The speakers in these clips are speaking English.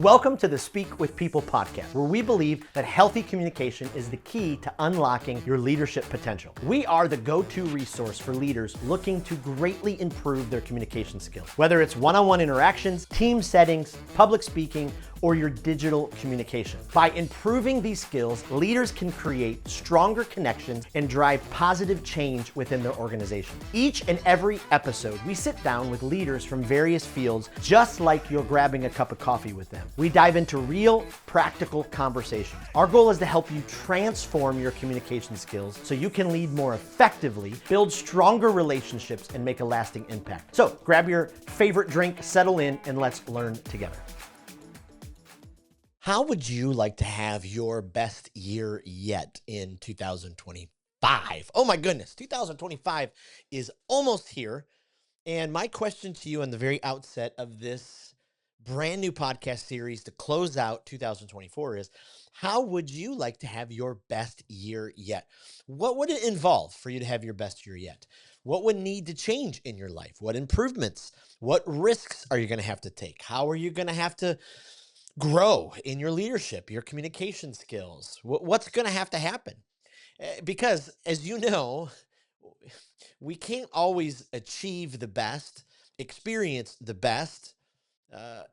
Welcome to the Speak with People podcast, where we believe that healthy communication is the key to unlocking your leadership potential. We are the go-to resource for leaders looking to greatly improve their communication skills. Whether it's one-on-one interactions, team settings, public speaking, or your digital communication. By improving these skills, leaders can create stronger connections and drive positive change within their organization. Each and every episode, we sit down with leaders from various fields, just like you're grabbing a cup of coffee with them. We dive into real, practical conversations. Our goal is to help you transform your communication skills so you can lead more effectively, build stronger relationships, and make a lasting impact. So grab your favorite drink, settle in, and let's learn together. How would you like to have your best year yet in 2025? Oh my goodness, 2025 is almost here. And my question to you on the very outset of this brand new podcast series to close out 2024 is, how would you like to have your best year yet? What would it involve for you to have your best year yet? What would need to change in your life? What improvements? What risks are you going to have to take? How are you going to have to grow in your leadership, your communication skills? What's going to have to happen? Because as you know, we can't always achieve the best, experience the best,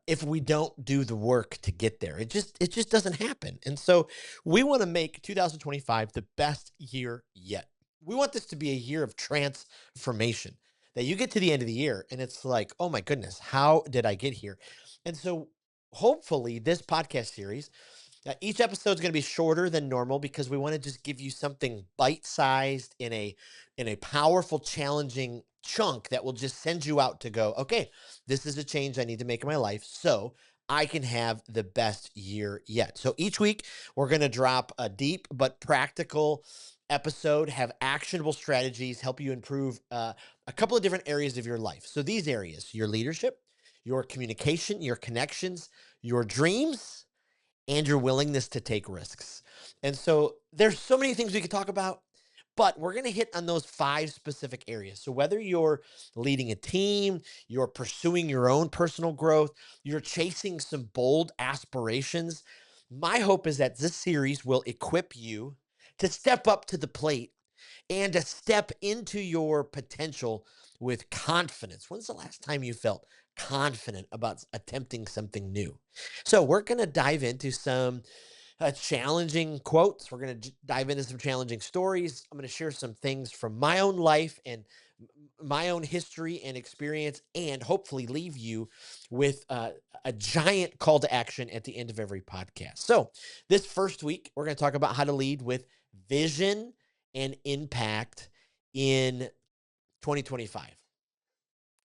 if we don't do the work to get there. It just doesn't happen. And so we want to make 2025 the best year yet. We want this to be a year of transformation, that you get to the end of the year and it's like, oh my goodness, how did I get here? And so hopefully this podcast series, each episode is going to be shorter than normal because we want to just give you something bite-sized in a powerful, challenging chunk that will just send you out to go, okay, this is a change I need to make in my life so I can have the best year yet. So each week we're going to drop a deep but practical episode, have actionable strategies, help you improve a couple of different areas of your life. So these areas: your leadership, your communication, your connections, your dreams, and your willingness to take risks. And so there's so many things we could talk about, but we're going to hit on those 5 specific areas. So whether you're leading a team, you're pursuing your own personal growth, you're chasing some bold aspirations, my hope is that this series will equip you to step up to the plate and to step into your potential with confidence. When's the last time you felt confident about attempting something new? So we're going to dive into some challenging quotes. We're going to dive into some challenging stories. I'm going to share some things from my own life and my own history and experience, and hopefully leave you with a giant call to action at the end of every podcast. So this first week, we're going to talk about how to lead with vision and impact in 2025,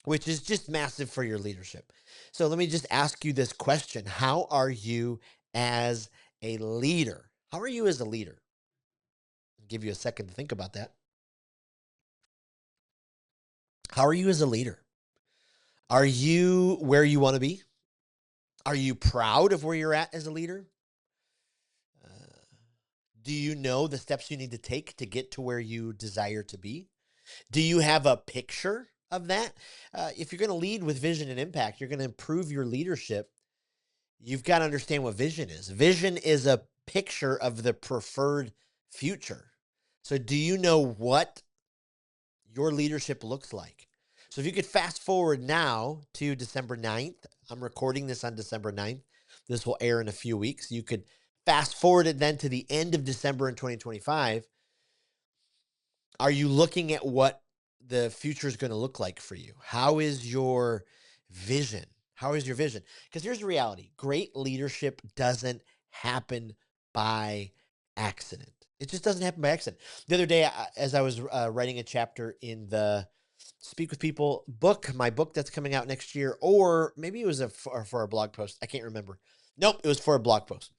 which is just massive for your leadership. So let me just ask you this question. How are you as a leader? How are you as a leader? I'll give you a second to think about that. How are you as a leader? Are you where you want to be? Are you proud of where you're at as a leader? Do you know the steps you need to take to get to where you desire to be? Do you have a picture of that? If you're going to lead with vision and impact, you're going to improve your leadership. You've got to understand what vision is. Vision is a picture of the preferred future. So do you know what your leadership looks like? So if you could fast forward now to December 9th, I'm recording this on December 9th. This will air in a few weeks. You could fast forward it then to the end of December in 2025. Are you looking at what the future is going to look like for you? How is your vision? How is your vision? Because here's the reality. Great leadership doesn't happen by accident. It just doesn't happen by accident. The other day, as I was writing a chapter in the Speak with People book, my book that's coming out next year, or maybe it was for a blog post. I can't remember. Nope, it was for a blog post.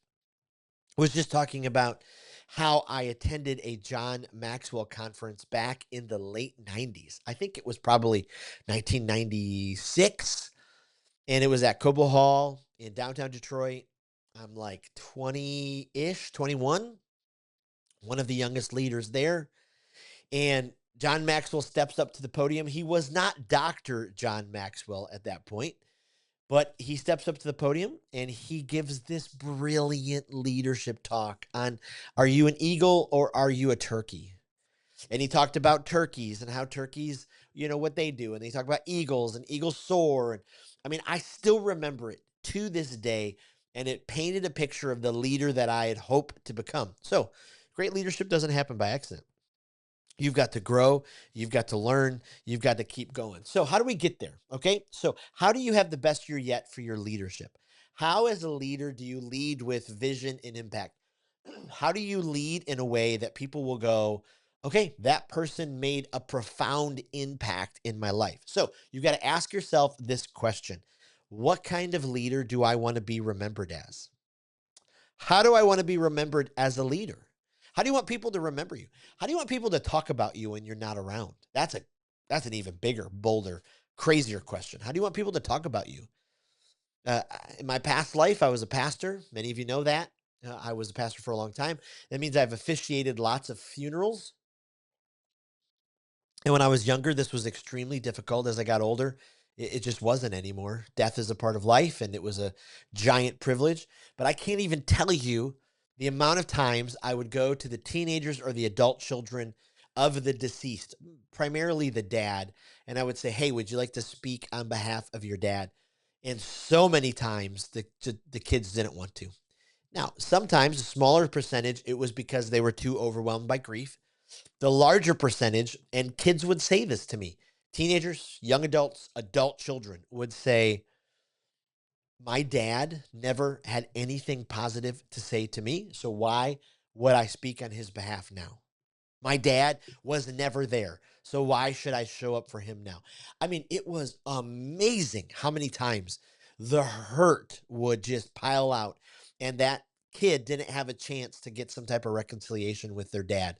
I was just talking about how I attended a John Maxwell conference back in the late 90s. I think it was probably 1996. And it was at Cobo Hall in downtown Detroit. I'm like 20-ish, 21, one of the youngest leaders there. And John Maxwell steps up to the podium. He was not Dr. John Maxwell at that point, But he steps up to the podium and he gives this brilliant leadership talk on, are you an eagle or are you a turkey? And he talked about turkeys and how turkeys, what they do. And he talked about eagles and eagles soar. And I mean, I still remember it to this day. And it painted a picture of the leader that I had hoped to become. So great leadership doesn't happen by accident. You've got to grow, you've got to learn, you've got to keep going. So, how do we get there? Okay. So, how do you have the best year yet for your leadership? How, as a leader, do you lead with vision and impact? How do you lead in a way that people will go, okay, that person made a profound impact in my life? So, you've got to ask yourself this question: what kind of leader do I want to be remembered as? How do I want to be remembered as a leader? How do you want people to remember you? How do you want people to talk about you when you're not around? That's an even bigger, bolder, crazier question. How do you want people to talk about you? Uh, in my past life, I was a pastor. Many of you know that. I was a pastor for a long time. That means I've officiated lots of funerals. And when I was younger, this was extremely difficult. As I got older, it just wasn't anymore. Death is a part of life, and it was a giant privilege. But I can't even tell you the amount of times I would go to the teenagers or the adult children of the deceased, primarily the dad, and I would say, "Hey, would you like to speak on behalf of your dad?" And so many times the kids didn't want to. Now, sometimes a smaller percentage, it was because they were too overwhelmed by grief. The larger percentage, and kids would say this to me, teenagers, young adults, adult children would say, my dad never had anything positive to say to me. So why would I speak on his behalf now? My dad was never there. So why should I show up for him now? I mean, it was amazing how many times the hurt would just pile out and that kid didn't have a chance to get some type of reconciliation with their dad.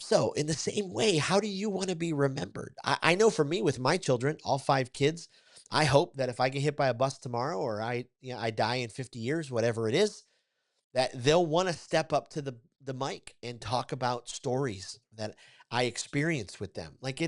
So, in the same way, how do you want to be remembered? I know for me, with my children, all five kids, I hope that if I get hit by a bus tomorrow or I die in 50 years, whatever it is, that they'll want to step up to the mic and talk about stories that I experienced with them. Like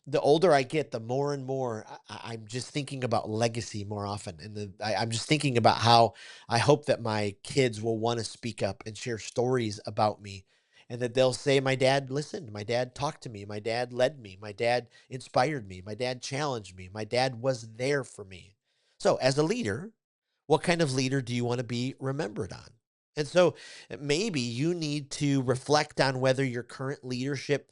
the older I get, the more and more I'm just thinking about legacy more often. And I'm just thinking about how I hope that my kids will want to speak up and share stories about me. And that they'll say, my dad listened, my dad talked to me, my dad led me, my dad inspired me, my dad challenged me, my dad was there for me. So, as a leader, what kind of leader do you want to be remembered on? And so maybe you need to reflect on whether your current leadership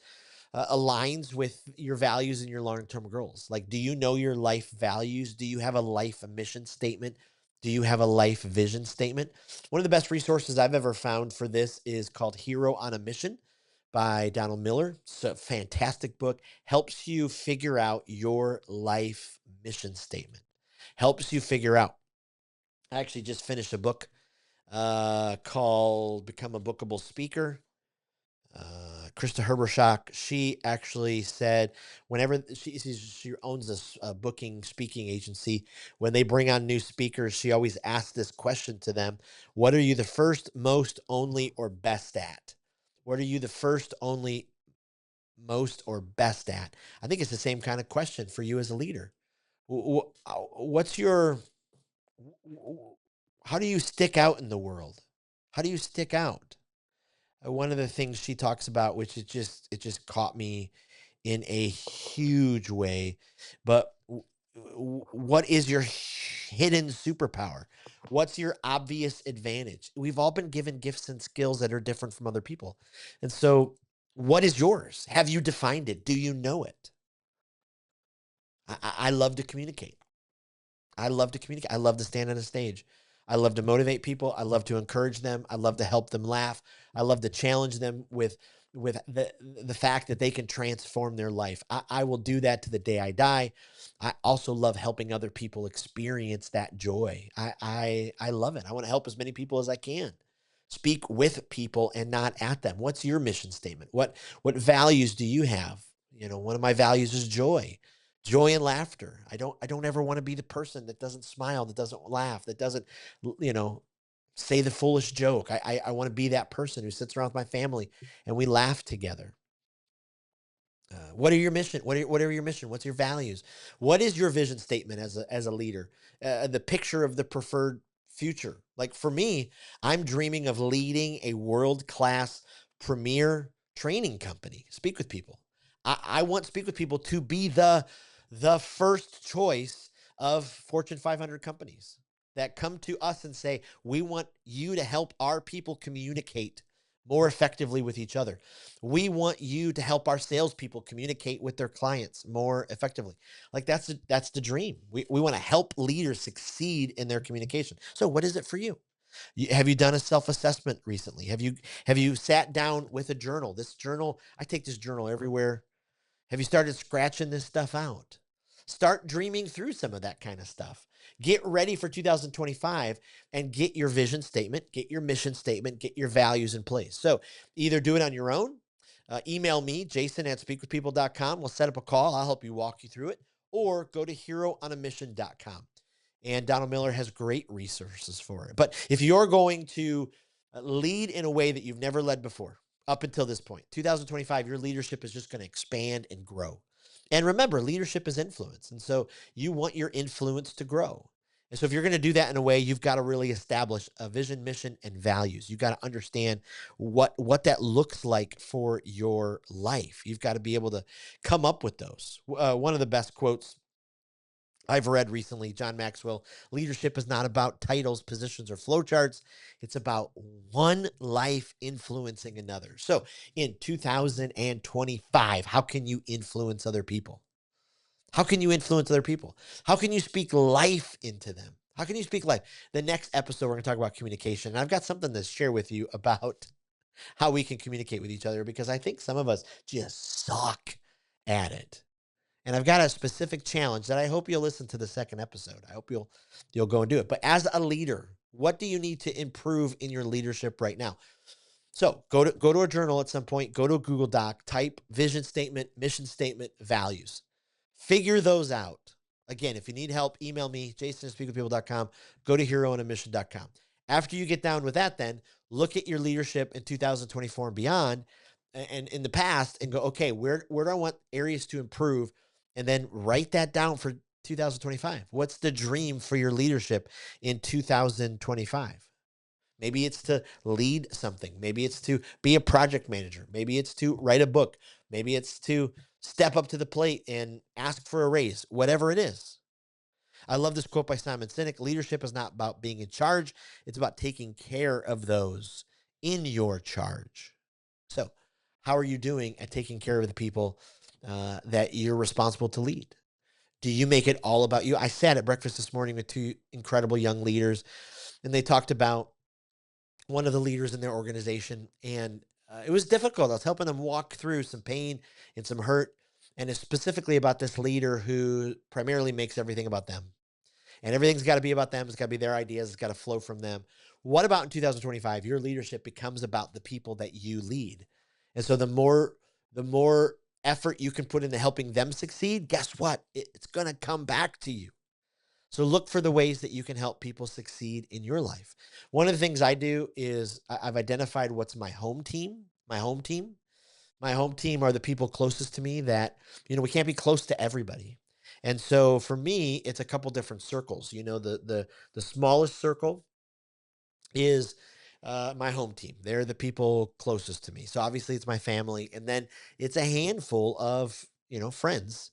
aligns with your values and your long-term goals. Like, do you know your life values? Do you have a life mission statement? Do you have a life vision statement? One of the best resources I've ever found for this is called Hero on a Mission by Donald Miller. It's a fantastic book. Helps you figure out your life mission statement. Helps you figure out. I actually just finished a book called Become a Bookable Speaker. Krista Herbershock, she actually said whenever she owns this booking speaking agency, when they bring on new speakers, she always asks this question to them: what are you the first, most, only, or best at? What are you the first, only, most, or best at? I think it's the same kind of question for you as a leader. What's your how do you stick out in the world? How do you stick out? One of the things she talks about, which it just caught me in a huge way, but what is your hidden superpower? What's your obvious advantage? We've all been given gifts and skills that are different from other people. And so, what is yours? Have you defined it? Do you know it? I love to communicate. I love to communicate. I love to stand on a stage. I love to motivate people. I love to encourage them. I love to help them laugh. I love to challenge them with the fact that they can transform their life. I will do that to the day I die. I also love helping other people experience that joy. I love it. I want to help as many people as I can. Speak with people and not at them. What's your mission statement? What values do you have? One of my values is joy. Joy and laughter. I don't ever want to be the person that doesn't smile, that doesn't laugh, that doesn't, you know, say the foolish joke. I want to be that person who sits around with my family and we laugh together. What are your mission? What are your mission? What's your values? What is your vision statement as a leader? The picture of the preferred future. Like for me, I'm dreaming of leading a world class premier training company. Speak with people. I want Speak with people to be the first choice of Fortune 500 companies that come to us and say, we want you to help our people communicate more effectively with each other. We want you to help our salespeople communicate with their clients more effectively. Like that's the dream. We want to help leaders succeed in their communication. So what is it for you? Have you done a self-assessment recently? Have you sat down with a journal? This journal, I take this journal everywhere. Have you started scratching this stuff out? Start dreaming through some of that kind of stuff. Get ready for 2025 and get your vision statement, get your mission statement, get your values in place. So either do it on your own, email me, jason@speakwithpeople.com. We'll set up a call. I'll help you walk you through it. Or go to heroonamision.com. And Donald Miller has great resources for it. But if you're going to lead in a way that you've never led before, up until this point, 2025, your leadership is just going to expand and grow. And remember, leadership is influence. And so you want your influence to grow. And so if you're going to do that in a way, you've got to really establish a vision, mission, and values. You've got to understand what that looks like for your life. You've got to be able to come up with those. One of the best quotes I've read recently, John Maxwell: leadership is not about titles, positions, or flowcharts. It's about one life influencing another. So in 2025, how can you influence other people? How can you influence other people? How can you speak life into them? How can you speak life? The next episode, we're going to talk about communication. And I've got something to share with you about how we can communicate with each other, because I think some of us just suck at it. And I've got a specific challenge that I hope you'll listen to the second episode. I hope you'll go and do it. But as a leader, what do you need to improve in your leadership right now? So go to a journal at some point, go to a Google Doc, type vision statement, mission statement, values. Figure those out. Again, if you need help, email me, jason@speakwithpeople.com. Go to heroonamision.com. After you get down with that, then look at your leadership in 2024 and beyond, and in the past, and go, okay, where do I want areas to improve? And then write that down for 2025. What's the dream for your leadership in 2025? Maybe it's to lead something. Maybe it's to be a project manager. Maybe it's to write a book. Maybe it's to step up to the plate and ask for a raise, whatever it is. I love this quote by Simon Sinek: leadership is not about being in charge. It's about taking care of those in your charge. So how are you doing at taking care of the people that you're responsible to lead? Do you make it all about you? I sat at breakfast this morning with two incredible young leaders, and they talked about one of the leaders in their organization, and it was difficult. I was helping them walk through some pain and some hurt, and it's specifically about this leader who primarily makes everything about them, and everything's got to be about them. It's got to be their ideas. It's got to flow from them. What about in 2025? Your leadership becomes about the people that you lead, and so the more effort you can put into helping them succeed, guess what? It's going to come back to you. So look for the ways that you can help people succeed in your life. One of the things I do is I've identified what's my home team. My home team. My home team are the people closest to me that, we can't be close to everybody. And so for me, it's a couple different circles. The smallest circle is my home team. They're the people closest to me. So obviously it's my family. And then it's a handful of, friends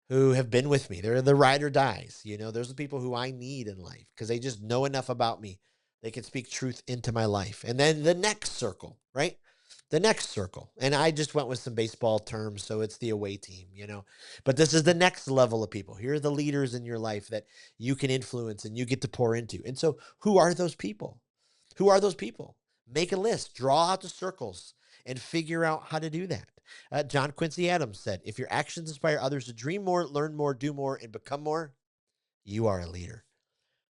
who have been with me. They're the ride or dies. Those are the people who I need in life because they just know enough about me. They can speak truth into my life. And then the next circle, right? The next circle. And I just went with some baseball terms, so it's the away team. But this is the next level of people. Here are the leaders in your life that you can influence and you get to pour into. And so who are those people? Who are those people? Make a list, draw out the circles, and figure out how to do that. John Quincy Adams said, if your actions inspire others to dream more, learn more, do more, and become more, you are a leader.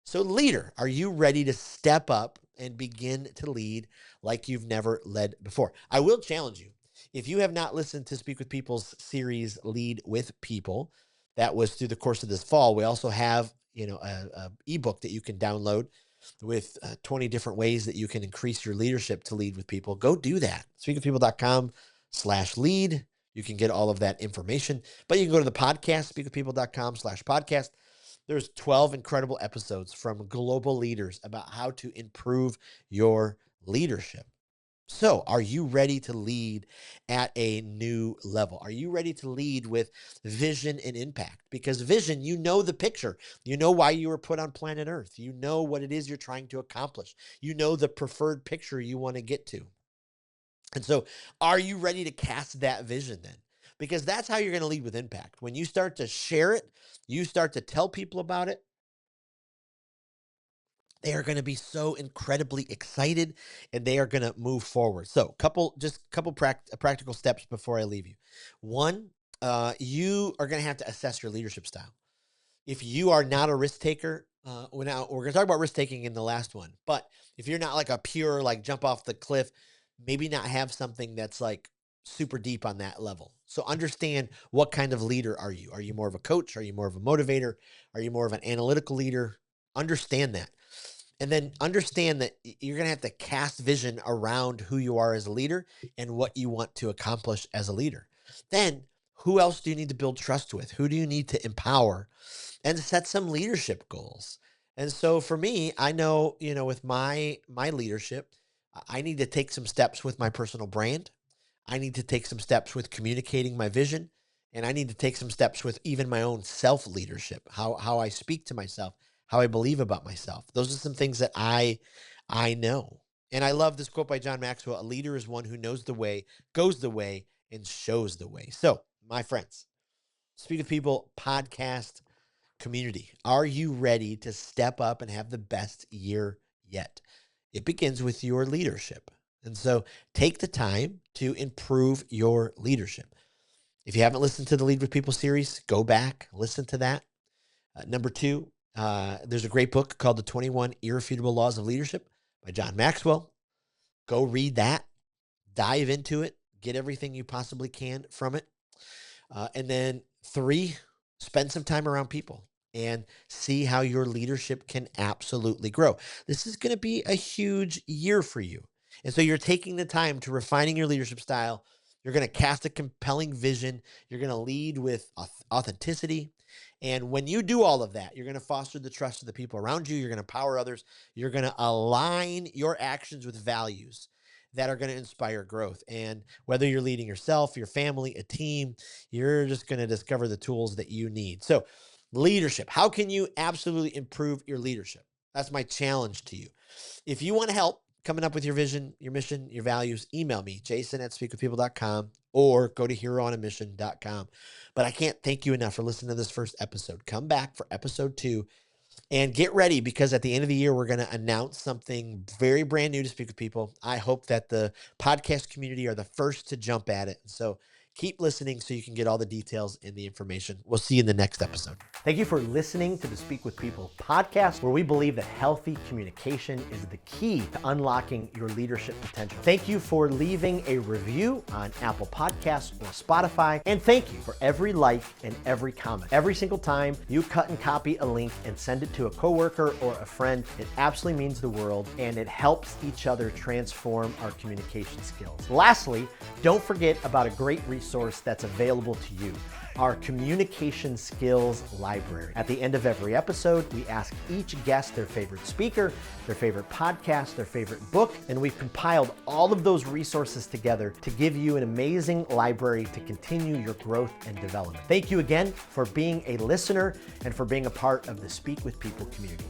So, leader, are you ready to step up and begin to lead like you've never led before? I will challenge you. If you have not listened to Speak with People's series, Lead with People, that was through the course of this fall. We also have, a ebook that you can download with 20 different ways that you can increase your leadership to lead with people. Go do that. Speakwithpeople.com/lead. You can get all of that information, but you can go to the podcast, speakwithpeople.com/podcast. There's 12 incredible episodes from global leaders about how to improve your leadership. So, are you ready to lead at a new level? Are you ready to lead with vision and impact? Because vision, you know the picture. You know why you were put on planet Earth. You know what it is you're trying to accomplish. You know the preferred picture you want to get to. And so, are you ready to cast that vision then? Because that's how you're going to lead with impact. When you start to share it, you start to tell people about it, they are going to be so incredibly excited and they are going to move forward. So, couple practical steps before I leave you. One, you are going to have to assess your leadership style. If you are not a risk taker, we're going to talk about risk taking in the last one. But if you're not like a pure like jump off the cliff, maybe not have something that's like super deep on that level. So understand, what kind of leader are you? Are you more of a coach? Are you more of a motivator? Are you more of an analytical leader? Understand that. And then understand that you're going to have to cast vision around who you are as a leader and what you want to accomplish as a leader. Then who else do you need to build trust with? Who do you need to empower? And set some leadership goals. And so for me, I know, with my leadership, I need to take some steps with my personal brand. I need to take some steps with communicating my vision, and I need to take some steps with even my own self-leadership, how I speak to myself, how I believe about myself. Those are some things that I know. And I love this quote by John Maxwell: "A leader is one who knows the way, goes the way, and shows the way." So, my friends, Speak with People podcast community, are you ready to step up and have the best year yet? It begins with your leadership. And so take the time to improve your leadership. If you haven't listened to the Lead with People series, go back, listen to that. Number two, there's a great book called The 21 Irrefutable Laws of Leadership by John Maxwell. Go read that, dive into it, get everything you possibly can from it. And then three, spend some time around people and see how your leadership can absolutely grow. This is going to be a huge year for you. And so you're taking the time to refining your leadership style. You're going to cast a compelling vision. You're going to lead with authenticity. And when you do all of that, you're going to foster the trust of the people around you. You're going to empower others. You're going to align your actions with values that are going to inspire growth. And whether you're leading yourself, your family, a team, you're just going to discover the tools that you need. So, leadership. How can you absolutely improve your leadership? That's my challenge to you. If you want to help coming up with your vision, your mission, your values, email me, jason@speakwithpeople.com, or go to heroonamission.com. But I can't thank you enough for listening to this first episode. Come back for episode 2 and get ready, because at the end of the year, we're going to announce something very brand new to Speak with People. I hope that the podcast community are the first to jump at it. So keep listening so you can get all the details and the information. We'll see you in the next episode. Thank you for listening to the Speak with People podcast, where we believe that healthy communication is the key to unlocking your leadership potential. Thank you for leaving a review on Apple Podcasts or Spotify. And thank you for every like and every comment. Every single time you cut and copy a link and send it to a coworker or a friend, it absolutely means the world, and it helps each other transform our communication skills. Lastly, don't forget about a great resource that's available to you: our communication skills library. At the end of every episode, we ask each guest their favorite speaker, their favorite podcast, their favorite book, and we've compiled all of those resources together to give you an amazing library to continue your growth and development. Thank you again for being a listener and for being a part of the Speak with People community.